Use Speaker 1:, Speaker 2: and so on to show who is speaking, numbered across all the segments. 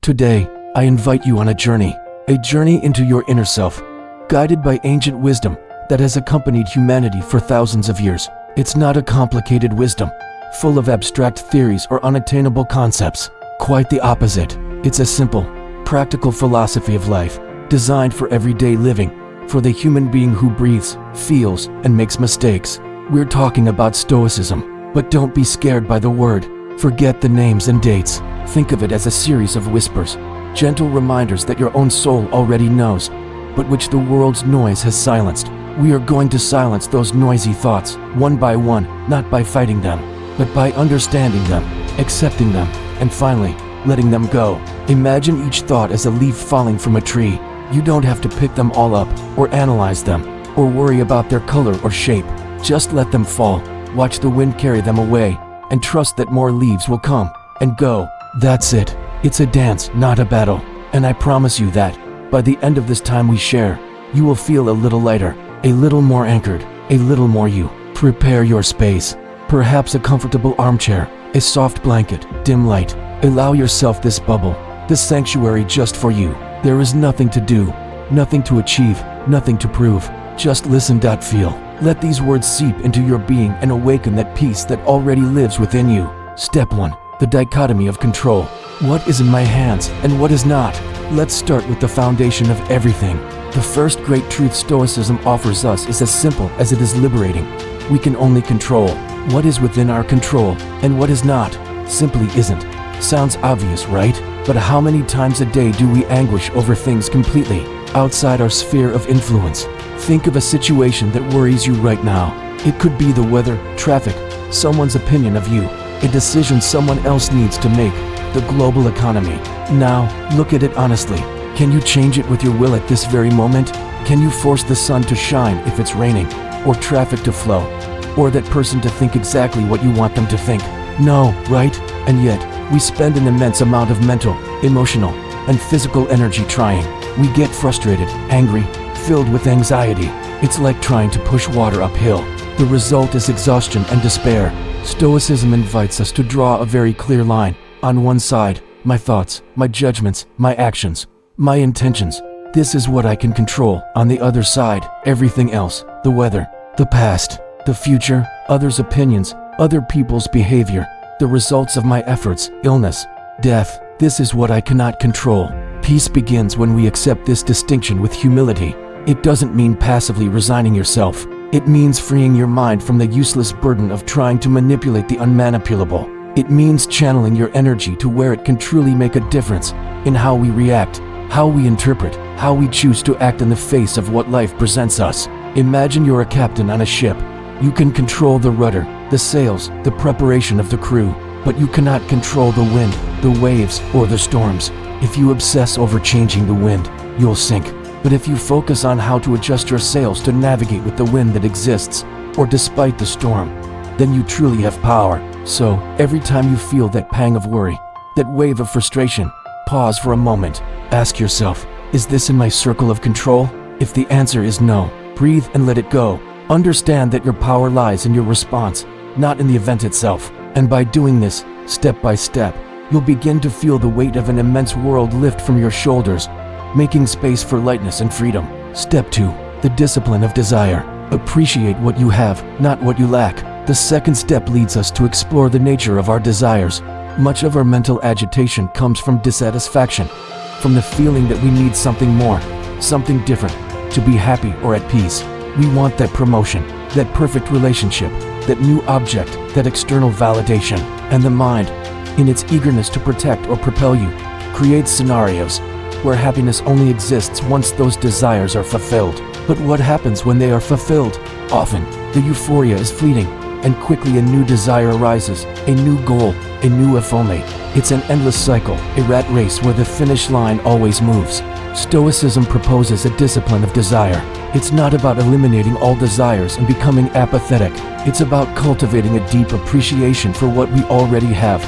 Speaker 1: Today, I invite you on a journey into your inner self, guided by ancient wisdom that has accompanied humanity for thousands of years. It's not a complicated wisdom, full of abstract theories or unattainable concepts. Quite the opposite. It's a simple, practical philosophy of life, designed for everyday living, for the human being who breathes, feels, and makes mistakes. We're talking about Stoicism, but don't be scared by the word. Forget the names and dates. Think of it as a series of whispers, gentle reminders that your own soul already knows, but which the world's noise has silenced. We are going to silence those noisy thoughts, one by one, not by fighting them, but by understanding them, accepting them, and finally, letting them go. Imagine each thought as a leaf falling from a tree. You don't have to pick them all up, or analyze them, or worry about their color or shape. Just let them fall, watch the wind carry them away, and trust that more leaves will come and go. That's it. It's a dance, not a battle. And I promise you that, by the end of this time we share, you will feel a little lighter, a little more anchored, a little more you. Prepare your space. Perhaps a comfortable armchair, a soft blanket, dim light. Allow yourself this bubble, this sanctuary just for you. There is nothing to do, nothing to achieve, nothing to prove. Just listen, feel. Let these words seep into your being and awaken that peace that already lives within you. Step 1. The dichotomy of control. What is in my hands and what is not? Let's start with the foundation of everything. The first great truth Stoicism offers us is as simple as it is liberating. We can only control what is within our control, and what is not simply isn't. Sounds obvious, right? But how many times a day do we anguish over things completely outside our sphere of influence? Think of a situation that worries you right now. It could be the weather, traffic, someone's opinion of you, a decision someone else needs to make, the global economy. Now, look at it honestly. Can you change it with your will at this very moment? Can you force the sun to shine if it's raining, or traffic to flow, or that person to think exactly what you want them to think? No, right? And yet, we spend an immense amount of mental, emotional, and physical energy trying. We get frustrated, angry, filled with anxiety. It's like trying to push water uphill. The result is exhaustion and despair. Stoicism invites us to draw a very clear line. On one side, my thoughts, my judgments, my actions, my intentions. This is what I can control. On the other side, everything else, the weather, the past, the future, others' opinions, other people's behavior, the results of my efforts, illness, death. This is what I cannot control. Peace begins when we accept this distinction with humility. It doesn't mean passively resigning yourself. It means freeing your mind from the useless burden of trying to manipulate the unmanipulable. It means channeling your energy to where it can truly make a difference in how we react, how we interpret, how we choose to act in the face of what life presents us. Imagine you're a captain on a ship. You can control the rudder, the sails, the preparation of the crew, but you cannot control the wind, the waves, or the storms. If you obsess over changing the wind, you'll sink. But if you focus on how to adjust your sails to navigate with the wind that exists, or despite the storm, then you truly have power. So, every time you feel that pang of worry, that wave of frustration, pause for a moment. Ask yourself, is this in my circle of control? If the answer is no, breathe and let it go. Understand that your power lies in your response, not in the event itself. And by doing this, step by step, you'll begin to feel the weight of an immense world lift from your shoulders, making space for lightness and freedom. Step 2. The discipline of desire. Appreciate what you have, not what you lack. The second step leads us to explore the nature of our desires. Much of our mental agitation comes from dissatisfaction, from the feeling that we need something more, something different, to be happy or at peace. We want that promotion, that perfect relationship, that new object, that external validation. And the mind, in its eagerness to protect or propel you, creates scenarios where happiness only exists once those desires are fulfilled. But what happens when they are fulfilled? Often, the euphoria is fleeting, and quickly a new desire arises, a new goal, a new if only. It's an endless cycle, a rat race where the finish line always moves. Stoicism proposes a discipline of desire. It's not about eliminating all desires and becoming apathetic. It's about cultivating a deep appreciation for what we already have.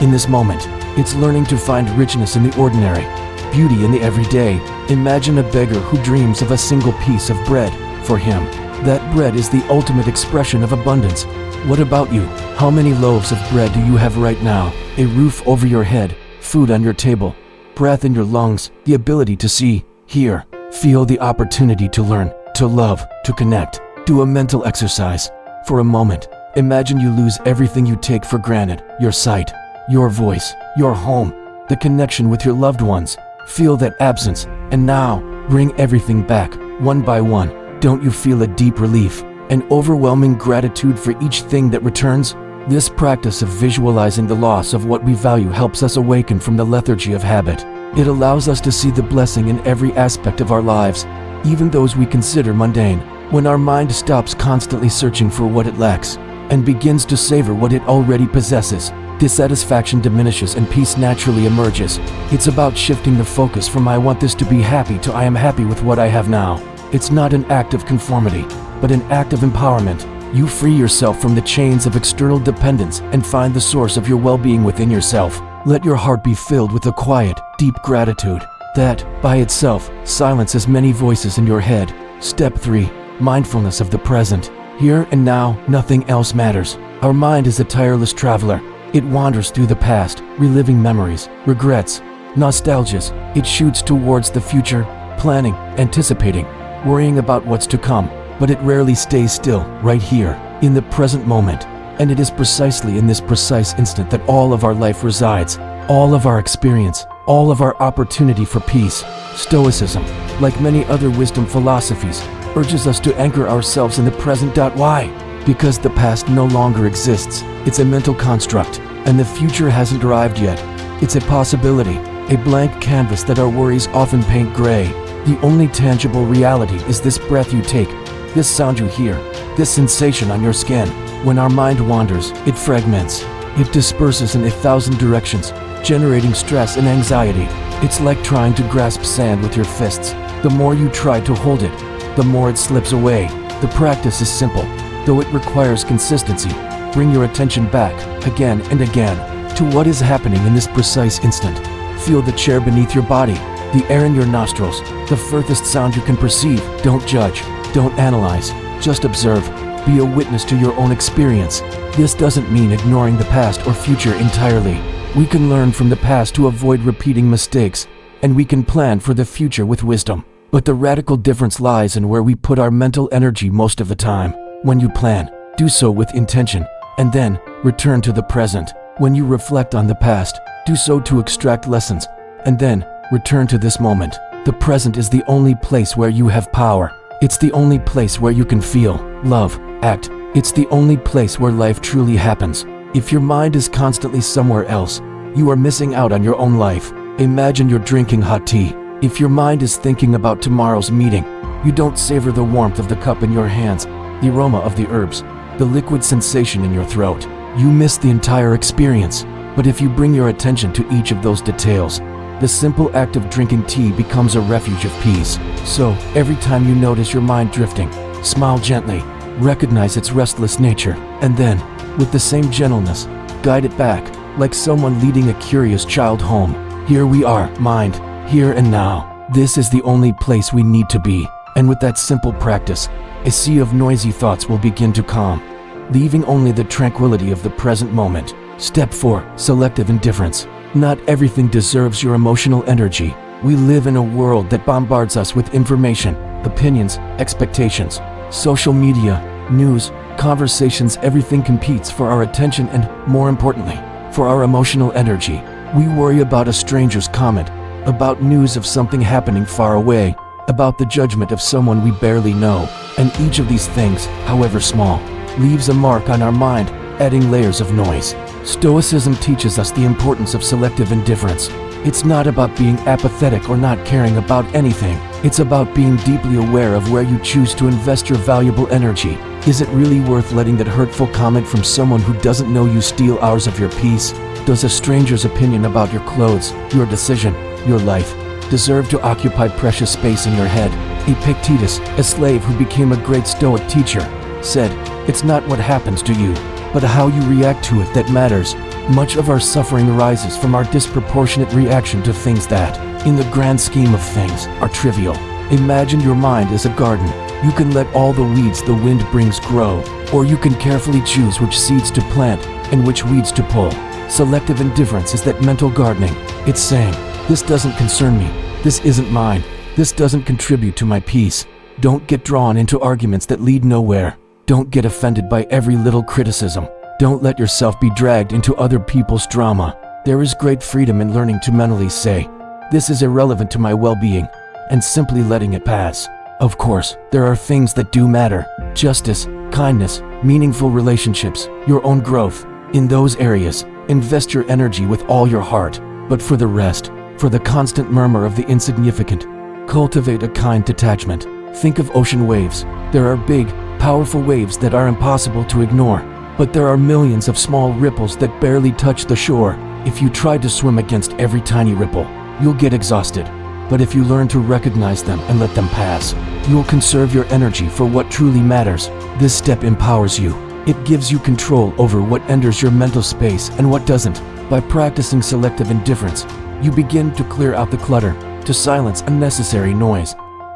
Speaker 1: In this moment, it's learning to find richness in the ordinary, beauty in the everyday. Imagine a beggar who dreams of a single piece of bread. For him, that bread is the ultimate expression of abundance. What about you? How many loaves of bread do you have right now? A roof over your head, food on your table, breath in your lungs, the ability to see, hear, feel, the opportunity to learn, to love, to connect. Do a mental exercise. For a moment, imagine you lose everything you take for granted: your sight, your voice, your home, the connection with your loved ones. Feel that absence, and now, bring everything back, one by one. Don't you feel a deep relief, an overwhelming gratitude for each thing that returns? This practice of visualizing the loss of what we value helps us awaken from the lethargy of habit. It allows us to see the blessing in every aspect of our lives, even those we consider mundane. When our mind stops constantly searching for what it lacks and begins to savor what it already possesses, dissatisfaction diminishes and peace naturally emerges. It's about shifting the focus from "I want this to be happy" to "I am happy with what I have now." It's not an act of conformity, but an act of empowerment. You free yourself from the chains of external dependence and find the source of your well-being within yourself. Let your heart be filled with a quiet, deep gratitude that, by itself, silences many voices in your head. Step 3. Mindfulness of the present. Here and now, nothing else matters. Our mind is a tireless traveler. It wanders through the past, reliving memories, regrets, nostalgias. It shoots towards the future, planning, anticipating, worrying about what's to come. But it rarely stays still, right here, in the present moment. And it is precisely in this precise instant that all of our life resides, all of our experience, all of our opportunity for peace. Stoicism, like many other wisdom philosophies, urges us to anchor ourselves in the present. Why? Because the past no longer exists. It's a mental construct, and the future hasn't arrived yet. It's a possibility, a blank canvas that our worries often paint gray. The only tangible reality is this breath you take, this sound you hear, this sensation on your skin. When our mind wanders, it fragments. It disperses in 1,000 directions, generating stress and anxiety. It's like trying to grasp sand with your fists. The more you try to hold it, the more it slips away. The practice is simple, though it requires consistency. Bring your attention back, again and again, to what is happening in this precise instant. Feel the chair beneath your body, the air in your nostrils, the furthest sound you can perceive. Don't judge, don't analyze, just observe. Be a witness to your own experience. This doesn't mean ignoring the past or future entirely. We can learn from the past to avoid repeating mistakes, and we can plan for the future with wisdom. But the radical difference lies in where we put our mental energy most of the time. When you plan, do so with intention, and then return to the present. When you reflect on the past, do so to extract lessons, and then return to this moment. The present is the only place where you have power. It's the only place where you can feel, love, act. It's the only place where life truly happens. If your mind is constantly somewhere else, you are missing out on your own life. Imagine you're drinking hot tea. If your mind is thinking about tomorrow's meeting, you don't savor the warmth of the cup in your hands, the aroma of the herbs, the liquid sensation in your throat. You miss the entire experience. But if you bring your attention to each of those details, the simple act of drinking tea becomes a refuge of peace. So, every time you notice your mind drifting, smile gently, recognize its restless nature, and then, with the same gentleness, guide it back, like someone leading a curious child home. Here we are, mind, here and now. This is the only place we need to be. And with that simple practice, a sea of noisy thoughts will begin to calm, leaving only the tranquility of the present moment. Step 4. Selective indifference. Not everything deserves your emotional energy. We live in a world that bombards us with information, opinions, expectations. Social media, news, conversations, everything competes for our attention and, more importantly, for our emotional energy. We worry about a stranger's comment, about news of something happening far away, about the judgment of someone we barely know. And each of these things, however small, leaves a mark on our mind, adding layers of noise. Stoicism teaches us the importance of selective indifference. It's not about being apathetic or not caring about anything. It's about being deeply aware of where you choose to invest your valuable energy. Is it really worth letting that hurtful comment from someone who doesn't know you steal hours of your peace? Does a stranger's opinion about your clothes, your decision, your life, deserve to occupy precious space in your head? Epictetus, a slave who became a great Stoic teacher, said, "It's not what happens to you, but how you react to it that matters." Much of our suffering arises from our disproportionate reaction to things that, in the grand scheme of things, are trivial. Imagine your mind as a garden. You can let all the weeds the wind brings grow, or you can carefully choose which seeds to plant and which weeds to pull. Selective indifference is that mental gardening. It's saying, This doesn't concern me. This isn't mine. This doesn't contribute to my peace. Don't get drawn into arguments that lead nowhere. Don't get offended by every little criticism. Don't let yourself be dragged into other people's drama. There is great freedom in learning to mentally say, "This is irrelevant to my well-being," and simply letting it pass. Of course, there are things that do matter: justice, kindness, meaningful relationships, your own growth. In those areas, invest your energy with all your heart. But for the rest, for the constant murmur of the insignificant, cultivate a kind detachment. Think of ocean waves. There are big, powerful waves that are impossible to ignore. But there are millions of small ripples that barely touch the shore. If you try to swim against every tiny ripple, you'll get exhausted. But if you learn to recognize them and let them pass, you'll conserve your energy for what truly matters. This step empowers you. It gives you control over what enters your mental space and what doesn't. By practicing selective indifference, you begin to clear out the clutter, to silence unnecessary noise,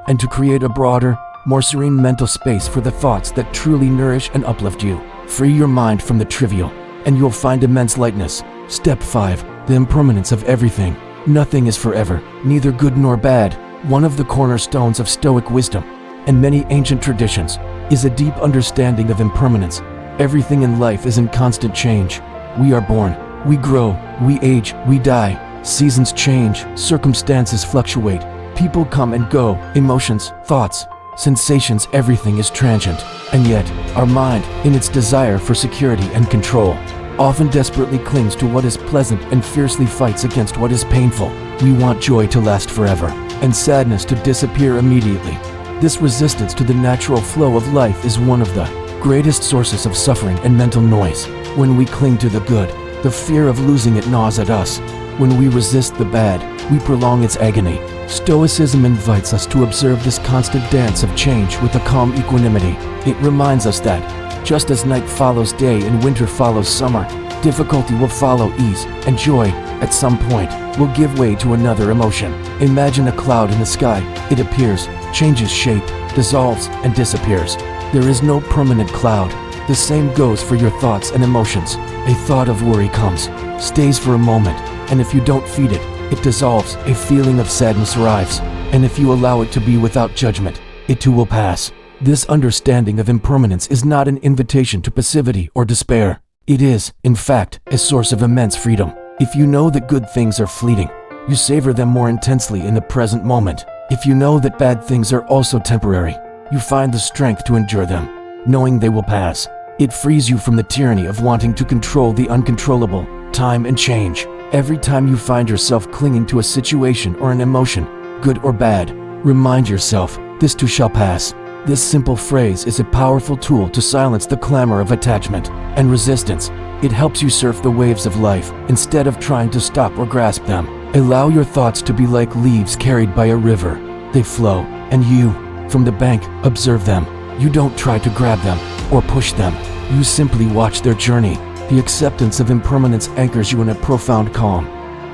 Speaker 1: and to create a broader, more serene mental space for the thoughts that truly nourish and uplift you. Free your mind from the trivial, and you'll find immense lightness. Step 5. The impermanence of everything. Nothing is forever, neither good nor bad. One of the cornerstones of Stoic wisdom, and many ancient traditions, is a deep understanding of impermanence. Everything in life is in constant change. We are born, we grow, we age, we die. Seasons change, circumstances fluctuate, people come and go, emotions, thoughts, sensations, everything is transient. And yet, our mind, in its desire for security and control, often desperately clings to what is pleasant and fiercely fights against what is painful. We want joy to last forever, and sadness to disappear immediately. This resistance to the natural flow of life is one of the greatest sources of suffering and mental noise. When we cling to the good, the fear of losing it gnaws at us. When we resist the bad, we prolong its agony. Stoicism invites us to observe this constant dance of change with a calm equanimity. It reminds us that, just as night follows day and winter follows summer, difficulty will follow ease, and joy, at some point, will give way to another emotion. Imagine a cloud in the sky. It appears, changes shape, dissolves, and disappears. There is no permanent cloud. The same goes for your thoughts and emotions. A thought of worry comes, stays for a moment, and if you don't feed it, it dissolves. A feeling of sadness arrives, and if you allow it to be without judgment, it too will pass. This understanding of impermanence is not an invitation to passivity or despair. It is, in fact, a source of immense freedom. If you know that good things are fleeting, you savor them more intensely in the present moment. If you know that bad things are also temporary, you find the strength to endure them, knowing they will pass. It frees you from the tyranny of wanting to control the uncontrollable, time and change. Every time you find yourself clinging to a situation or an emotion, good or bad, remind yourself, this too shall pass. This simple phrase is a powerful tool to silence the clamor of attachment and resistance. It helps you surf the waves of life instead of trying to stop or grasp them. Allow your thoughts to be like leaves carried by a river. They flow, and you, from the bank, observe them. You don't try to grab them or push them. You simply watch their journey. The acceptance of impermanence anchors you in a profound calm,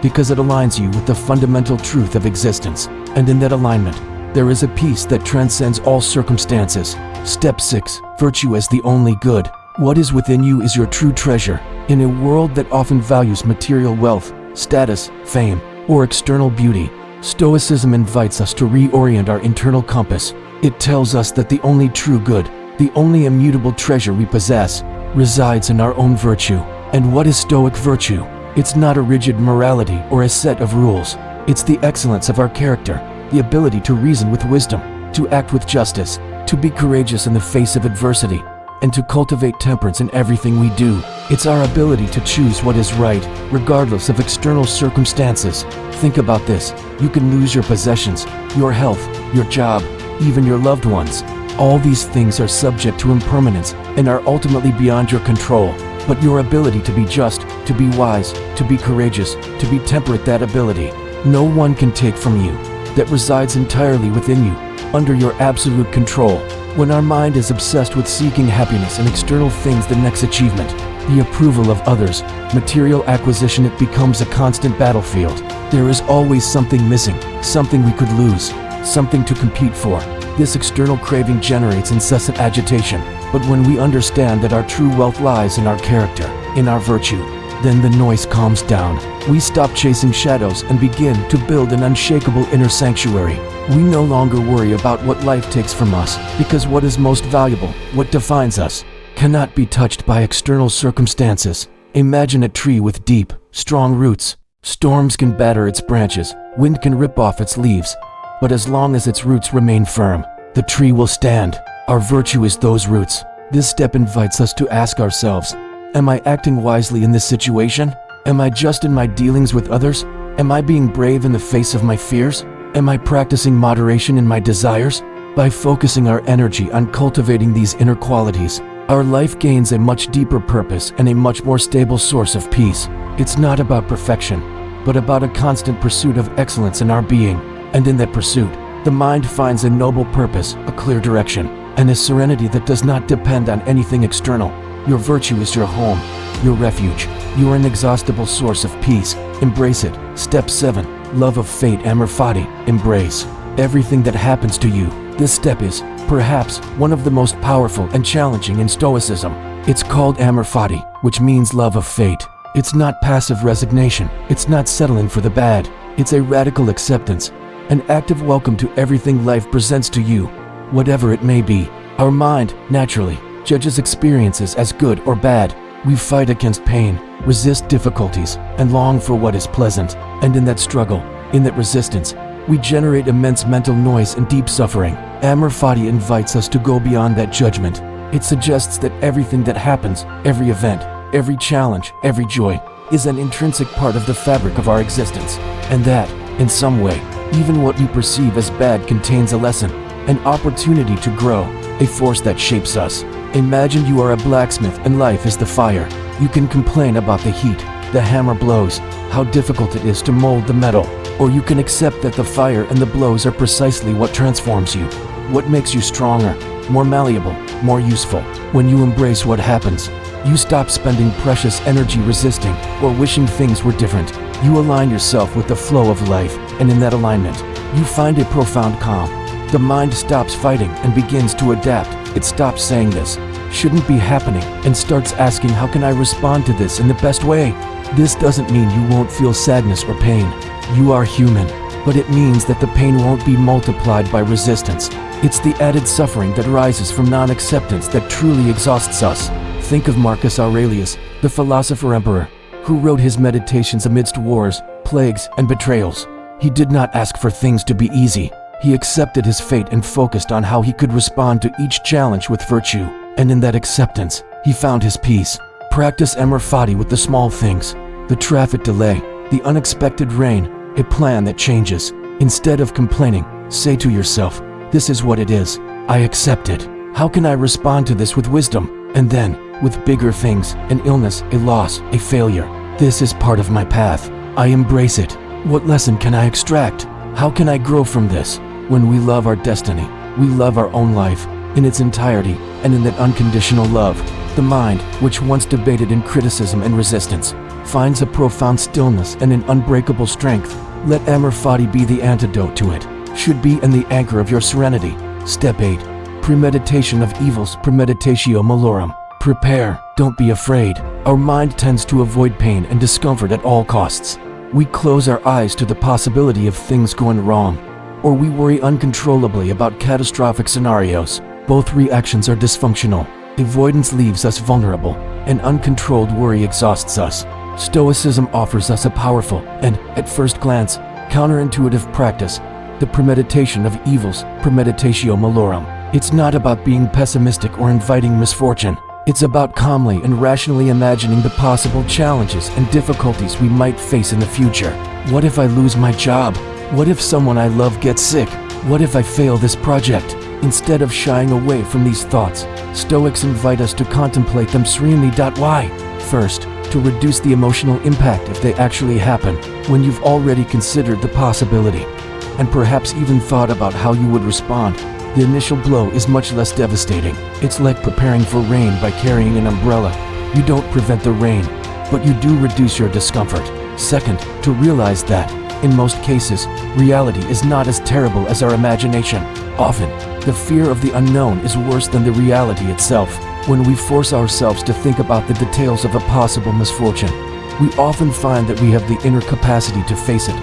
Speaker 1: because it aligns you with the fundamental truth of existence. And in that alignment, there is a peace that transcends all circumstances. Step 6. Virtue as the only good. What is within you is your true treasure. In a world that often values material wealth, status, fame, or external beauty, Stoicism invites us to reorient our internal compass. It tells us that the only true good, the only immutable treasure we possess, resides in our own virtue. And what is Stoic virtue? It's not a rigid morality or a set of rules. It's the excellence of our character, the ability to reason with wisdom, to act with justice, to be courageous in the face of adversity, and to cultivate temperance in everything we do. It's our ability to choose what is right, regardless of external circumstances. Think about this. You can lose your possessions, your health, your job, even your loved ones. All these things are subject to impermanence and are ultimately beyond your control. But your ability to be just, to be wise, to be courageous, to be temperate, that ability, no one can take from you. That resides entirely within you, under your absolute control. When our mind is obsessed with seeking happiness in external things, the next achievement, the approval of others, material acquisition, it becomes a constant battlefield. There is always something missing, something we could lose, something to compete for. This external craving generates incessant agitation. But when we understand that our true wealth lies in our character, in our virtue, Then the noise calms down. We stop chasing shadows and begin to build an unshakable inner sanctuary. We no longer worry about what life takes from us, because what is most valuable, what defines us, cannot be touched by external circumstances. Imagine a tree with deep, strong roots. Storms can batter its branches, wind can rip off its leaves, but as long as its roots remain firm, the tree will stand. Our virtue is those roots. This step invites us to ask ourselves, am I acting wisely in this situation? Am I just in my dealings with others? Am I being brave in the face of my fears? Am I practicing moderation in my desires? By focusing our energy on cultivating these inner qualities, our life gains a much deeper purpose and a much more stable source of peace. It's not about perfection, but about a constant pursuit of excellence in our being. And in that pursuit, the mind finds a noble purpose, a clear direction, and a serenity that does not depend on anything external. Your virtue is your home, your refuge. You are an inexhaustible source of peace. Embrace it. Step 7. Love of fate. Amor fati. Embrace everything that happens to you. This step is, perhaps, one of the most powerful and challenging in Stoicism. It's called amor fati, which means love of fate. It's not passive resignation. It's not settling for the bad. It's a radical acceptance, an active welcome to everything life presents to you, whatever it may be. Our mind, naturally, judges experiences as good or bad. We fight against pain, resist difficulties, and long for what is pleasant. And in that struggle, in that resistance, we generate immense mental noise and deep suffering. Amor fati invites us to go beyond that judgment. It suggests that everything that happens, every event, every challenge, every joy, is an intrinsic part of the fabric of our existence. And that, in some way, even what we perceive as bad contains a lesson, an opportunity to grow, a force that shapes us. Imagine you are a blacksmith and life is the fire. You can complain about the heat, the hammer blows, how difficult it is to mold the metal. Or you can accept that the fire and the blows are precisely what transforms you, what makes you stronger, more malleable, more useful. When you embrace what happens, you stop spending precious energy resisting or wishing things were different. You align yourself with the flow of life, and in that alignment, you find a profound calm. The mind stops fighting and begins to adapt. It stops saying this shouldn't be happening and starts asking, how can I respond to this in the best way? This doesn't mean you won't feel sadness or pain. You are human, but it means that the pain won't be multiplied by resistance. It's the added suffering that rises from non-acceptance that truly exhausts us. Think of Marcus Aurelius, the philosopher emperor, who wrote his meditations amidst wars, plagues, and betrayals. He did not ask for things to be easy. He accepted his fate and focused on how he could respond to each challenge with virtue. And in that acceptance, he found his peace. Practice amor fati with the small things, the traffic delay, the unexpected rain, a plan that changes. Instead of complaining, say to yourself, this is what it is. I accept it. How can I respond to this with wisdom? And then, with bigger things, an illness, a loss, a failure. This is part of my path. I embrace it. What lesson can I extract? How can I grow from this? When we love our destiny, we love our own life in its entirety, and in that unconditional love, the mind, which once debated in criticism and resistance, finds a profound stillness and an unbreakable strength. Let amor fati be the antidote to it, should be and the anchor of your serenity. Step 8. Premeditation of evils. Premeditatio malorum. Prepare, don't be afraid. Our mind tends to avoid pain and discomfort at all costs. We close our eyes to the possibility of things going wrong, or we worry uncontrollably about catastrophic scenarios. Both reactions are dysfunctional. Avoidance leaves us vulnerable, and uncontrolled worry exhausts us. Stoicism offers us a powerful and, at first glance, counterintuitive practice, the premeditation of evils. Premeditatio malorum. It's not about being pessimistic or inviting misfortune. It's about calmly and rationally imagining the possible challenges and difficulties we might face in the future. What if I lose my job? What if someone I love gets sick? What if I fail this project? Instead of shying away from these thoughts, Stoics invite us to contemplate them serenely. Why? First, to reduce the emotional impact if they actually happen. When you've already considered the possibility, and perhaps even thought about how you would respond, the initial blow is much less devastating. It's like preparing for rain by carrying an umbrella. You don't prevent the rain, but you do reduce your discomfort. Second, to realize that, in most cases, reality is not as terrible as our imagination. Often, the fear of the unknown is worse than the reality itself. When we force ourselves to think about the details of a possible misfortune, we often find that we have the inner capacity to face it,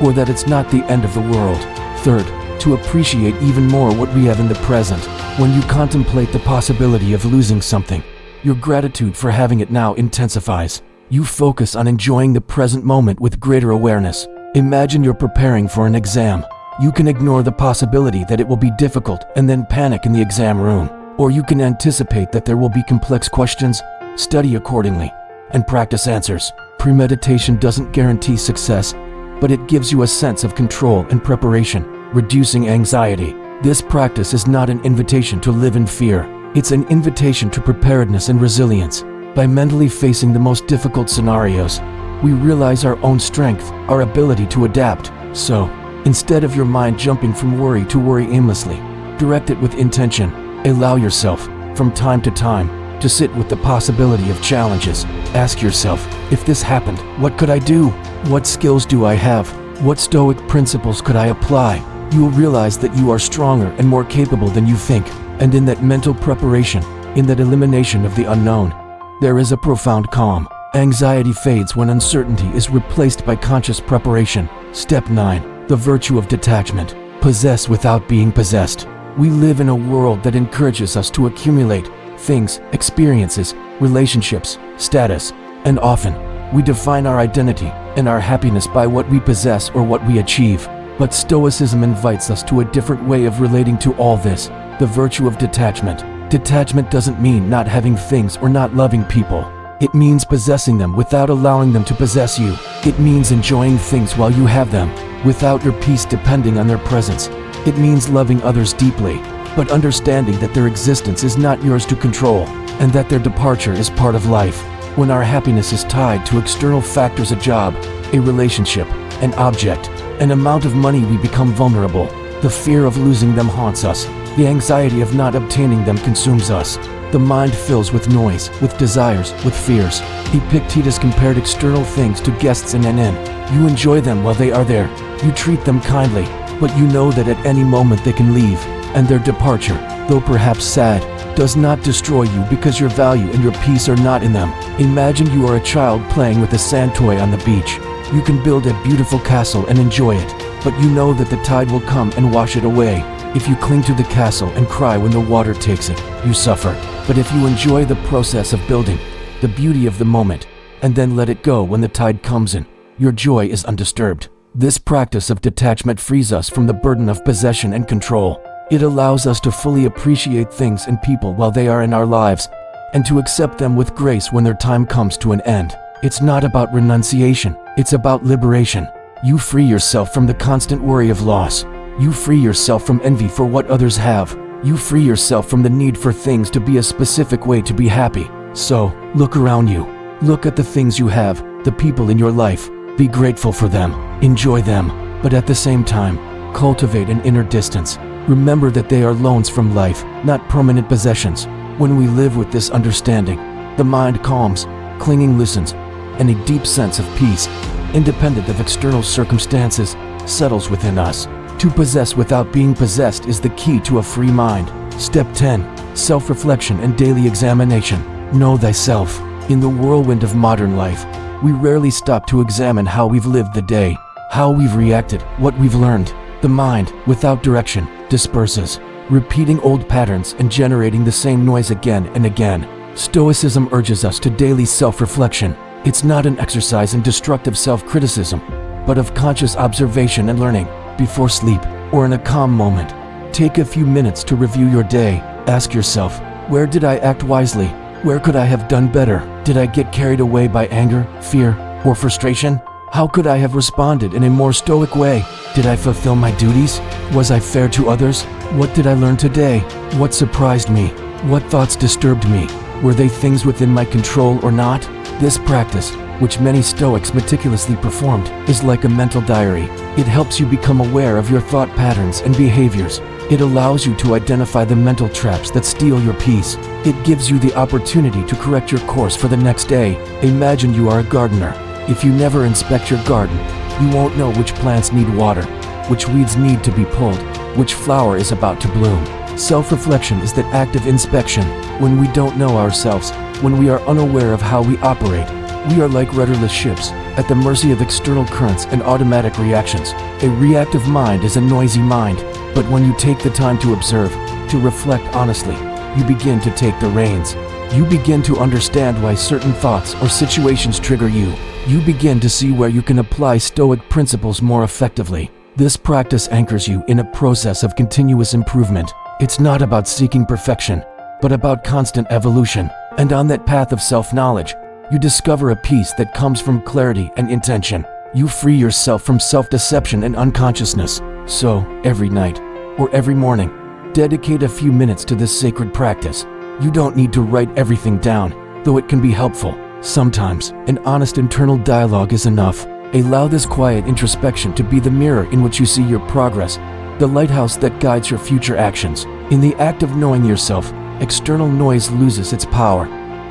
Speaker 1: or that it's not the end of the world. Third, to appreciate even more what we have in the present. When you contemplate the possibility of losing something, your gratitude for having it now intensifies. You focus on enjoying the present moment with greater awareness. Imagine you're preparing for an exam. You can ignore the possibility that it will be difficult and then panic in the exam room. Or you can anticipate that there will be complex questions, study accordingly, and practice answers. Premeditation doesn't guarantee success, but it gives you a sense of control and preparation, reducing anxiety. This practice is not an invitation to live in fear. It's an invitation to preparedness and resilience. By mentally facing the most difficult scenarios, we realize our own strength, our ability to adapt. So, instead of your mind jumping from worry to worry aimlessly, direct it with intention. Allow yourself, from time to time, to sit with the possibility of challenges. Ask yourself, if this happened, what could I do? What skills do I have? What Stoic principles could I apply? You will realize that you are stronger and more capable than you think. And in that mental preparation, in that elimination of the unknown, there is a profound calm. Anxiety fades when uncertainty is replaced by conscious preparation. Step 9. The virtue of detachment. Possess without being possessed. We live in a world that encourages us to accumulate things, experiences, relationships, status, and often, we define our identity and our happiness by what we possess or what we achieve. But Stoicism invites us to a different way of relating to all this, the virtue of detachment. Detachment doesn't mean not having things or not loving people. It means possessing them without allowing them to possess you. It means enjoying things while you have them, without your peace depending on their presence. It means loving others deeply, but understanding that their existence is not yours to control, and that their departure is part of life. When our happiness is tied to external factors, a job, a relationship, an object, an amount of money, we become vulnerable. The fear of losing them haunts us. The anxiety of not obtaining them consumes us. The mind fills with noise, with desires, with fears. Epictetus compared external things to guests in an inn. You enjoy them while they are there. You treat them kindly, but you know that at any moment they can leave, and their departure, though perhaps sad, does not destroy you because your value and your peace are not in them. Imagine you are a child playing with a sand toy on the beach. You can build a beautiful castle and enjoy it, but you know that the tide will come and wash it away. If you cling to the castle and cry when the water takes it, you suffer. But if you enjoy the process of building, the beauty of the moment, and then let it go when the tide comes in, your joy is undisturbed. This practice of detachment frees us from the burden of possession and control. It allows us to fully appreciate things and people while they are in our lives, and to accept them with grace when their time comes to an end. It's not about renunciation, it's about liberation. You free yourself from the constant worry of loss. You free yourself from envy for what others have. You free yourself from the need for things to be a specific way to be happy. So, look around you. Look at the things you have, the people in your life. Be grateful for them. Enjoy them. But at the same time, cultivate an inner distance. Remember that they are loans from life, not permanent possessions. When we live with this understanding, the mind calms, clinging loosens, and a deep sense of peace, independent of external circumstances, settles within us. To possess without being possessed is the key to a free mind. Step 10. Self-reflection and daily examination. Know thyself. In the whirlwind of modern life, we rarely stop to examine how we've lived the day, how we've reacted, what we've learned. The mind, without direction, disperses, repeating old patterns and generating the same noise again and again. Stoicism urges us to daily self-reflection. It's not an exercise in destructive self-criticism, but of conscious observation and learning. Before sleep, or in a calm moment, take a few minutes to review your day. Ask yourself, where did I act wisely? Where could I have done better? Did I get carried away by anger, fear, or frustration? How could I have responded in a more stoic way? Did I fulfill my duties? Was I fair to others? What did I learn today? What surprised me? What thoughts disturbed me? Were they things within my control or not? This practice, which many Stoics meticulously performed, is like a mental diary. It helps you become aware of your thought patterns and behaviors. It allows you to identify the mental traps that steal your peace. It gives you the opportunity to correct your course for the next day. Imagine you are a gardener. If you never inspect your garden, you won't know which plants need water, which weeds need to be pulled, which flower is about to bloom. Self-reflection is that active inspection. When we don't know ourselves, when we are unaware of how we operate, We are like rudderless ships, at the mercy of external currents and automatic reactions. A reactive mind is a noisy mind, but when you take the time to observe, to reflect honestly, you begin to take the reins. You begin to understand why certain thoughts or situations trigger you. You begin to see where you can apply Stoic principles more effectively. This practice anchors you in a process of continuous improvement. It's not about seeking perfection, but about constant evolution. And on that path of self-knowledge, you discover a peace that comes from clarity and intention. You free yourself from self-deception and unconsciousness. So, every night, or every morning, dedicate a few minutes to this sacred practice. You don't need to write everything down, though it can be helpful. Sometimes, an honest internal dialogue is enough. Allow this quiet introspection to be the mirror in which you see your progress, the lighthouse that guides your future actions. In the act of knowing yourself, external noise loses its power,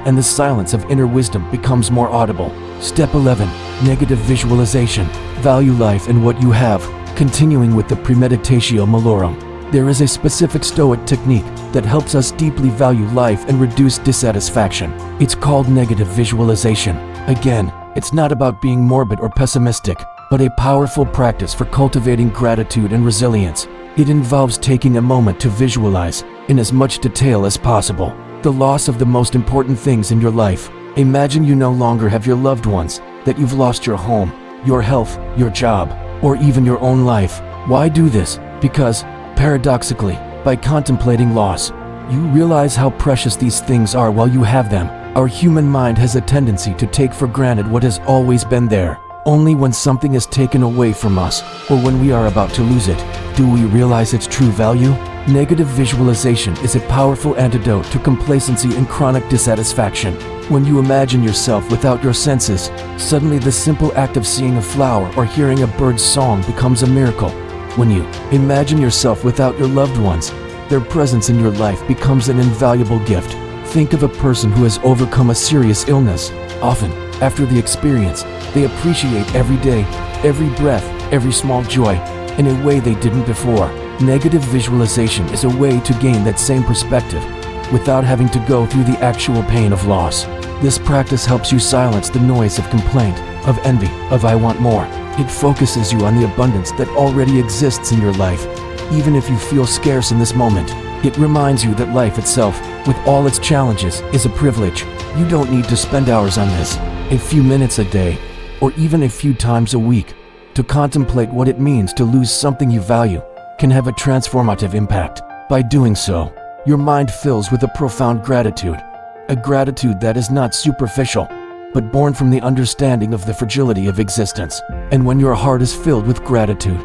Speaker 1: and the silence of inner wisdom becomes more audible. Step 11. Negative visualization. Value life and what you have. Continuing with the premeditatio malorum, there is a specific Stoic technique that helps us deeply value life and reduce dissatisfaction. It's called negative visualization. Again, it's not about being morbid or pessimistic, but a powerful practice for cultivating gratitude and resilience. It involves taking a moment to visualize, in as much detail as possible, the loss of the most important things in your life. Imagine you no longer have your loved ones, that you've lost your home, your health, your job, or even your own life. Why do this? Because, paradoxically, by contemplating loss, you realize how precious these things are while you have them. Our human mind has a tendency to take for granted what has always been there. Only when something is taken away from us, or when we are about to lose it, do we realize its true value. Negative visualization is a powerful antidote to complacency and chronic dissatisfaction. When you imagine yourself without your senses, suddenly the simple act of seeing a flower or hearing a bird's song becomes a miracle. When you imagine yourself without your loved ones, their presence in your life becomes an invaluable gift. Think of a person who has overcome a serious illness. Often, after the experience, they appreciate every day, every breath, every small joy, in a way they didn't before. Negative visualization is a way to gain that same perspective, without having to go through the actual pain of loss. This practice helps you silence the noise of complaint, of envy, of I want more. It focuses you on the abundance that already exists in your life. Even if you feel scarce in this moment, it reminds you that life itself, with all its challenges, is a privilege. You don't need to spend hours on this, a few minutes a day, or even a few times a week, to contemplate what it means to lose something you value, can have a transformative impact. By doing so, your mind fills with a profound gratitude, a gratitude that is not superficial, but born from the understanding of the fragility of existence. And when your heart is filled with gratitude,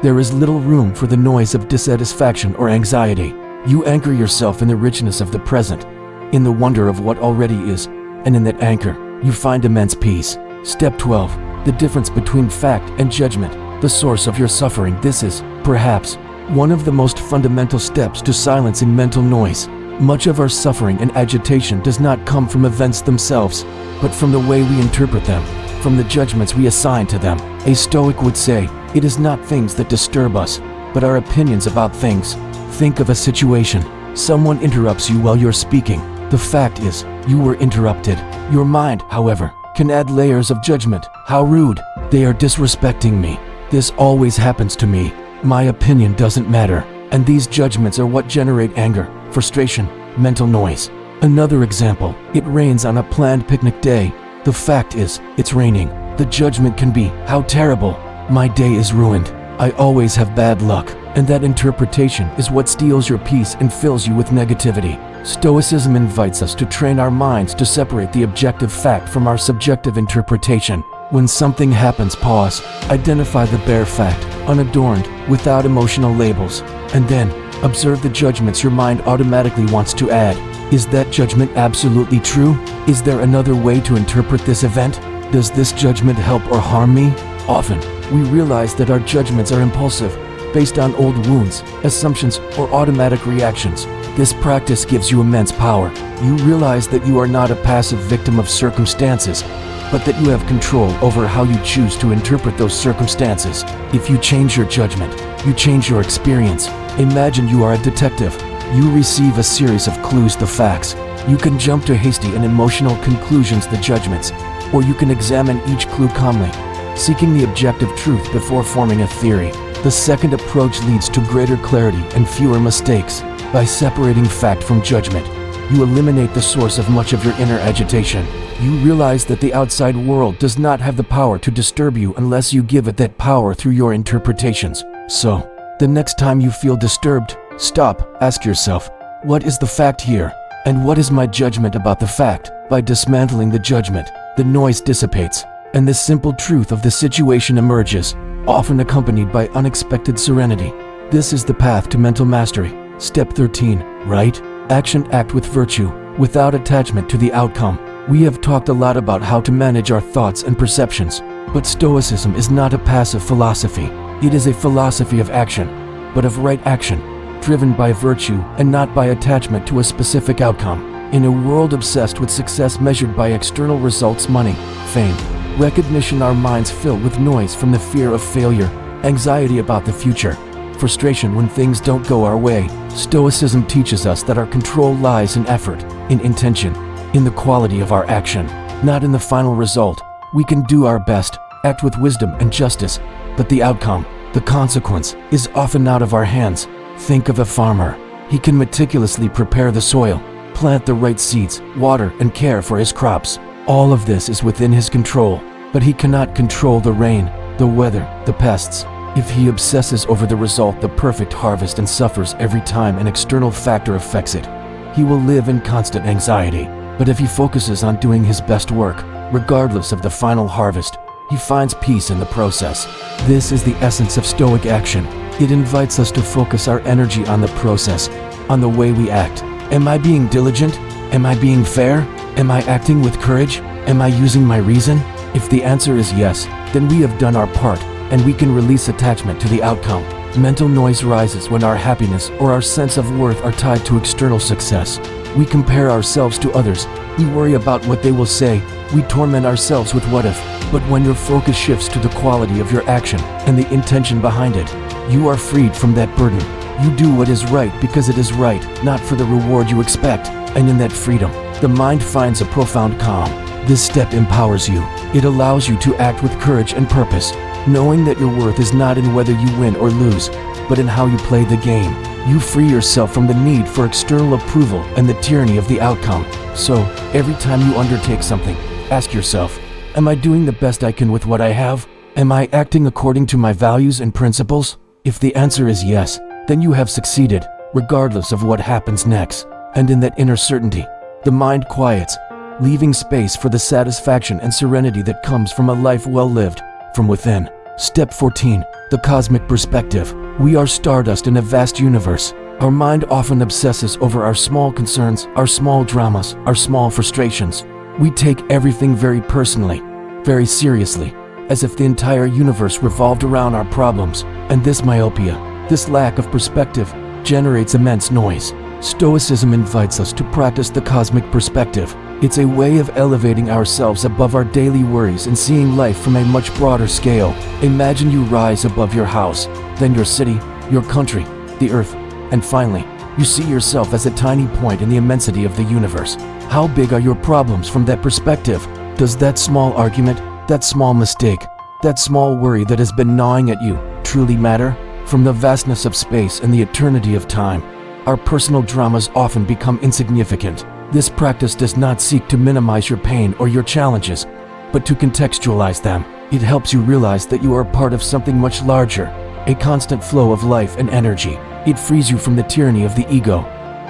Speaker 1: there is little room for the noise of dissatisfaction or anxiety. You anchor yourself in the richness of the present, in the wonder of what already is, and in that anchor, you find immense peace. Step 12. The difference between fact and judgment, the source of your suffering. This is, perhaps, one of the most fundamental steps to silencing mental noise. Much of our suffering and agitation does not come from events themselves, but from the way we interpret them, from the judgments we assign to them. A Stoic would say, it is not things that disturb us, but our opinions about things. Think of a situation. Someone interrupts you while you're speaking. The fact is, you were interrupted. Your mind, however, can add layers of judgment. How rude. They are disrespecting me. This always happens to me. My opinion doesn't matter. And these judgments are what generate anger, frustration, mental noise. Another example, it rains on a planned picnic day. The fact is, it's raining. The judgment can be, how terrible. My day is ruined. I always have bad luck. And that interpretation is what steals your peace and fills you with negativity. Stoicism invites us to train our minds to separate the objective fact from our subjective interpretation. When something happens, pause, identify the bare fact, unadorned, without emotional labels, and then observe the judgments your mind automatically wants to add. Is that judgment absolutely true? Is there another way to interpret this event? Does this judgment help or harm me? Often, we realize that our judgments are impulsive, based on old wounds, assumptions, or automatic reactions. This practice gives you immense power. You realize that you are not a passive victim of circumstances, but that you have control over how you choose to interpret those circumstances. If you change your judgment, you change your experience. Imagine you are a detective. You receive a series of clues, the facts. You can jump to hasty and emotional conclusions, the judgments. or you can examine each clue calmly, seeking the objective truth before forming a theory. The second approach leads to greater clarity and fewer mistakes. By separating fact from judgment, you eliminate the source of much of your inner agitation. You realize that the outside world does not have the power to disturb you unless you give it that power through your interpretations. So, the next time you feel disturbed, stop, ask yourself, what is the fact here? And what is my judgment about the fact? By dismantling the judgment, the noise dissipates, and the simple truth of the situation emerges, often accompanied by unexpected serenity. This is the path to mental mastery. Step 13. Right action. Act with virtue, without attachment to the outcome. We have talked a lot about how to manage our thoughts and perceptions, but Stoicism is not a passive philosophy. It is a philosophy of action, but of right action, driven by virtue and not by attachment to a specific outcome. In a world obsessed with success measured by external results, money, fame, recognition, our minds fill with noise from the fear of failure, anxiety about the future, frustration when things don't go our way. Stoicism teaches us that our control lies in effort, in intention, in the quality of our action, not in the final result. We can do our best, act with wisdom and justice, but the outcome, the consequence, is often out of our hands. Think of a farmer. He can meticulously prepare the soil, plant the right seeds, water and care for his crops. All of this is within his control, but he cannot control the rain, the weather, the pests. If he obsesses over the result, the perfect harvest, and suffers every time an external factor affects it, he will live in constant anxiety. But if he focuses on doing his best work, regardless of the final harvest, he finds peace in the process. This is the essence of Stoic action. It invites us to focus our energy on the process, on the way we act. Am I being diligent? Am I being fair? Am I acting with courage? Am I using my reason? If the answer is yes, then we have done our part, and we can release attachment to the outcome. Mental noise rises when our happiness or our sense of worth are tied to external success. We compare ourselves to others. We worry about what they will say. We torment ourselves with what if. But when your focus shifts to the quality of your action and the intention behind it, you are freed from that burden. You do what is right because it is right, not for the reward you expect. And in that freedom, the mind finds a profound calm. This step empowers you. It allows you to act with courage and purpose, knowing that your worth is not in whether you win or lose, but in how you play the game. You free yourself from the need for external approval and the tyranny of the outcome. So, every time you undertake something, ask yourself, am I doing the best I can with what I have? Am I acting according to my values and principles? If the answer is yes, then you have succeeded, regardless of what happens next. And in that inner certainty, the mind quiets, leaving space for the satisfaction and serenity that comes from a life well lived from within. Step 14. The cosmic perspective. We are stardust in a vast universe. Our mind often obsesses over our small concerns, our small dramas, our small frustrations. We take everything very personally, very seriously, as if the entire universe revolved around our problems. And this myopia, this lack of perspective, generates immense noise. Stoicism invites us to practice the cosmic perspective. It's a way of elevating ourselves above our daily worries and seeing life from a much broader scale. Imagine you rise above your house, then your city, your country, the earth, and finally, you see yourself as a tiny point in the immensity of the universe. How big are your problems from that perspective? Does that small argument, that small mistake, that small worry that has been gnawing at you truly matter? From the vastness of space and the eternity of time, our personal dramas often become insignificant. This practice does not seek to minimize your pain or your challenges, but to contextualize them. It helps you realize that you are part of something much larger, a constant flow of life and energy. It frees you from the tyranny of the ego,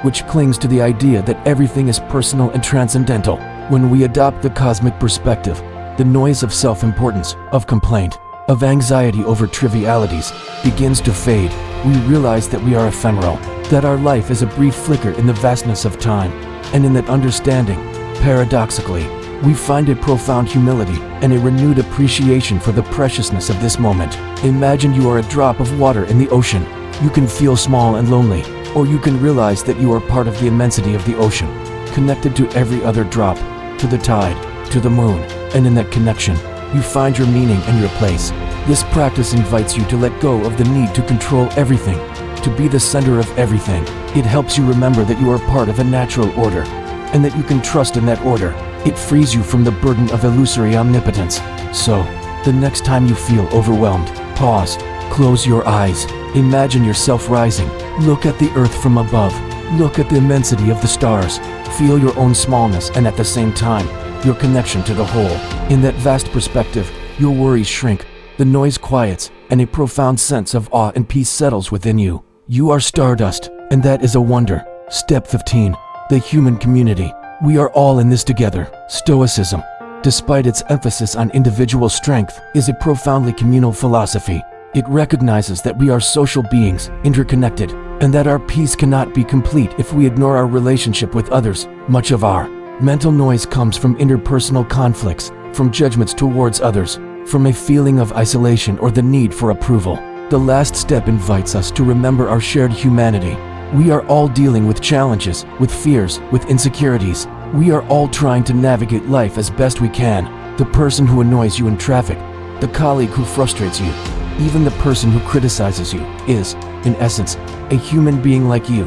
Speaker 1: which clings to the idea that everything is personal and transcendental. When we adopt the cosmic perspective, the noise of self-importance, of complaint, of anxiety over trivialities begins to fade. We realize that we are ephemeral, that our life is a brief flicker in the vastness of time. And in that understanding, paradoxically, we find a profound humility and a renewed appreciation for the preciousness of this moment. Imagine you are a drop of water in the ocean. You can feel small and lonely, or you can realize that you are part of the immensity of the ocean, connected to every other drop, to the tide, to the moon, and in that connection, you find your meaning and your place. This practice invites you to let go of the need to control everything, to be the center of everything. It helps you remember that you are part of a natural order, and that you can trust in that order. It frees you from the burden of illusory omnipotence. So, the next time you feel overwhelmed, pause, close your eyes, imagine yourself rising, look at the earth from above, look at the immensity of the stars, feel your own smallness and at the same time, your connection to the whole. In that vast perspective, your worries shrink, the noise quiets, and a profound sense of awe and peace settles within you. You are stardust, and that is a wonder. Step 15. The human community. We are all in this together. Stoicism, despite its emphasis on individual strength, is a profoundly communal philosophy. It recognizes that we are social beings, interconnected, and that our peace cannot be complete if we ignore our relationship with others. Much of our mental noise comes from interpersonal conflicts, from judgments towards others, from a feeling of isolation or the need for approval. The last step invites us to remember our shared humanity. We are all dealing with challenges, with fears, with insecurities. We are all trying to navigate life as best we can. The person who annoys you in traffic, the colleague who frustrates you, even the person who criticizes you, is, in essence, a human being like you,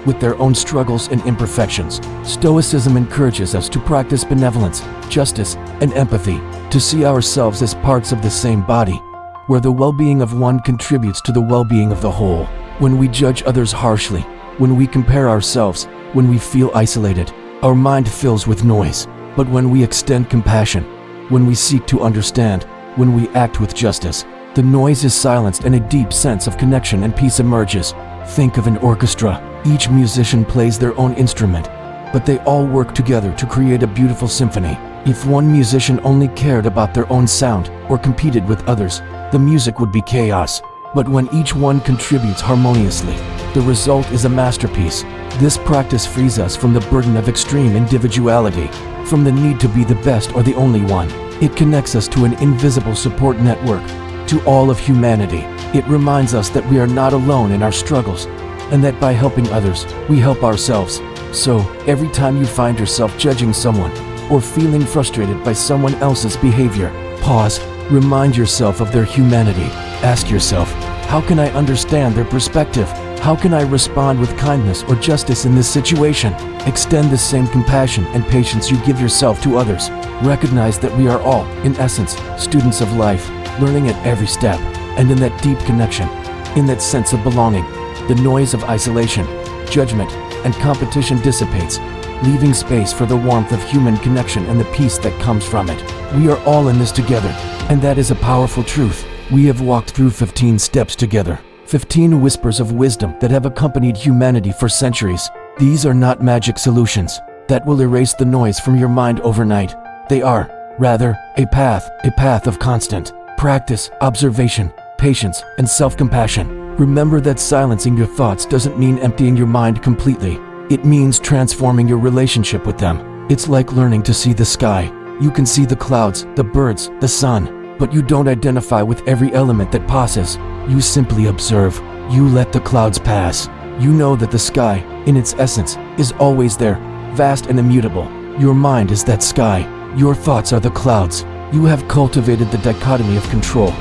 Speaker 1: with their own struggles and imperfections. Stoicism encourages us to practice benevolence, justice, and empathy, to see ourselves as parts of the same body, where the well-being of one contributes to the well-being of the whole. When we judge others harshly, when we compare ourselves, when we feel isolated, our mind fills with noise. But when we extend compassion, when we seek to understand, when we act with justice, the noise is silenced and a deep sense of connection and peace emerges. Think of an orchestra. Each musician plays their own instrument, but they all work together to create a beautiful symphony. If one musician only cared about their own sound or competed with others, the music would be chaos. But when each one contributes harmoniously, the result is a masterpiece. This practice frees us from the burden of extreme individuality, from the need to be the best or the only one. It connects us to an invisible support network, to all of humanity. It reminds us that we are not alone in our struggles, and that by helping others, we help ourselves. So, every time you find yourself judging someone, or feeling frustrated by someone else's behavior, pause, remind yourself of their humanity. Ask yourself, how can I understand their perspective? How can I respond with kindness or justice in this situation? Extend the same compassion and patience you give yourself to others. Recognize that we are all, in essence, students of life, learning at every step, and in that deep connection, in that sense of belonging, the noise of isolation, judgment, and competition dissipates, leaving space for the warmth of human connection and the peace that comes from it. We are all in this together, and that is a powerful truth. We have walked through 15 steps together, 15 whispers of wisdom that have accompanied humanity for centuries. These are not magic solutions that will erase the noise from your mind overnight. They are, rather, a path of constant practice, observation, patience, and self-compassion. Remember that silencing your thoughts doesn't mean emptying your mind completely. It means transforming your relationship with them. It's like learning to see the sky. You can see the clouds, the birds, the sun, but you don't identify with every element that passes. You simply observe. You let the clouds pass. You know that the sky, in its essence, is always there, vast and immutable. Your mind is that sky. Your thoughts are the clouds. You have cultivated the dichotomy of control,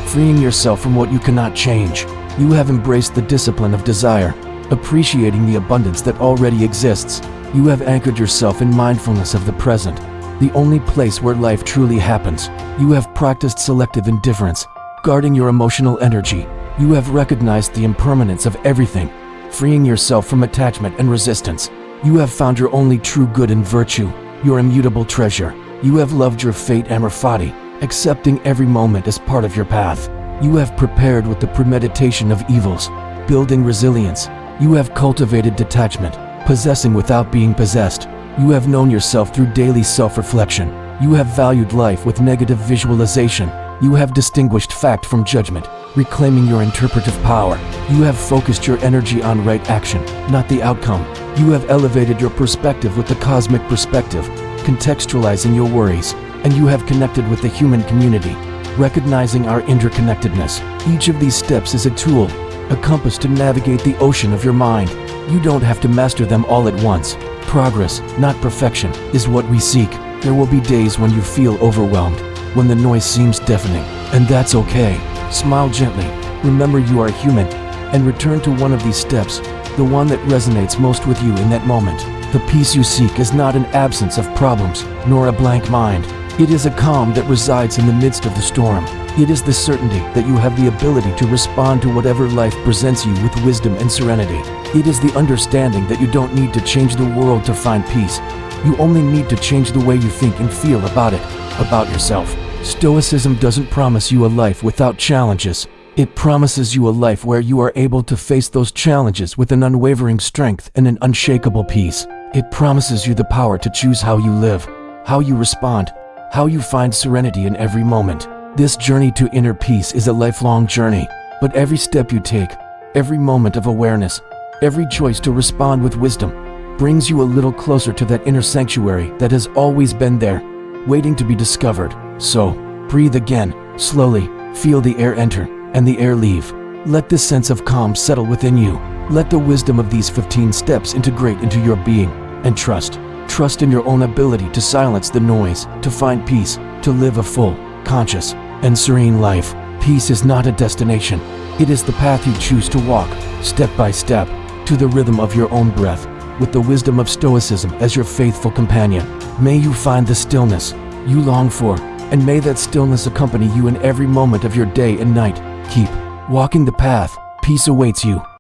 Speaker 1: freeing yourself from what you cannot change. You have embraced the discipline of desire, appreciating the abundance that already exists. You have anchored yourself in mindfulness of the present, the only place where life truly happens. You have practiced selective indifference, guarding your emotional energy. You have recognized the impermanence of everything, freeing yourself from attachment and resistance. You have found your only true good and virtue, your immutable treasure. You have loved your fate amor fati, accepting every moment as part of your path. You have prepared with the premeditation of evils, building resilience. You have cultivated detachment, possessing without being possessed. You have known yourself through daily self-reflection. You have valued life with negative visualization. You have distinguished fact from judgment, reclaiming your interpretive power. You have focused your energy on right action, not the outcome. You have elevated your perspective with the cosmic perspective, contextualizing your worries, and you have connected with the human community, recognizing our interconnectedness. Each of these steps is a tool, a compass to navigate the ocean of your mind. You don't have to master them all at once. Progress, not perfection, is what we seek. There will be days when you feel overwhelmed, when the noise seems deafening, and that's okay. Smile gently, remember you are human, and return to one of these steps, the one that resonates most with you in that moment. The peace you seek is not an absence of problems, nor a blank mind. It is a calm that resides in the midst of the storm. It is the certainty that you have the ability to respond to whatever life presents you with wisdom and serenity. It is the understanding that you don't need to change the world to find peace. You only need to change the way you think and feel about it, about yourself. Stoicism doesn't promise you a life without challenges. It promises you a life where you are able to face those challenges with an unwavering strength and an unshakable peace. It promises you the power to choose how you live, how you respond, how you find serenity in every moment. This journey to inner peace is a lifelong journey, but every step you take, every moment of awareness, every choice to respond with wisdom, brings you a little closer to that inner sanctuary that has always been there, waiting to be discovered. So, breathe again, slowly, feel the air enter and the air leave. Let this sense of calm settle within you. Let the wisdom of these 15 steps integrate into your being, and trust in your own ability to silence the noise, to find peace, to live a full, conscious, and serene life. Peace is not a destination. It is the path you choose to walk, step by step, to the rhythm of your own breath, with the wisdom of Stoicism as your faithful companion. May you find the stillness you long for, and may that stillness accompany you in every moment of your day and night. Keep walking the path. Peace awaits you.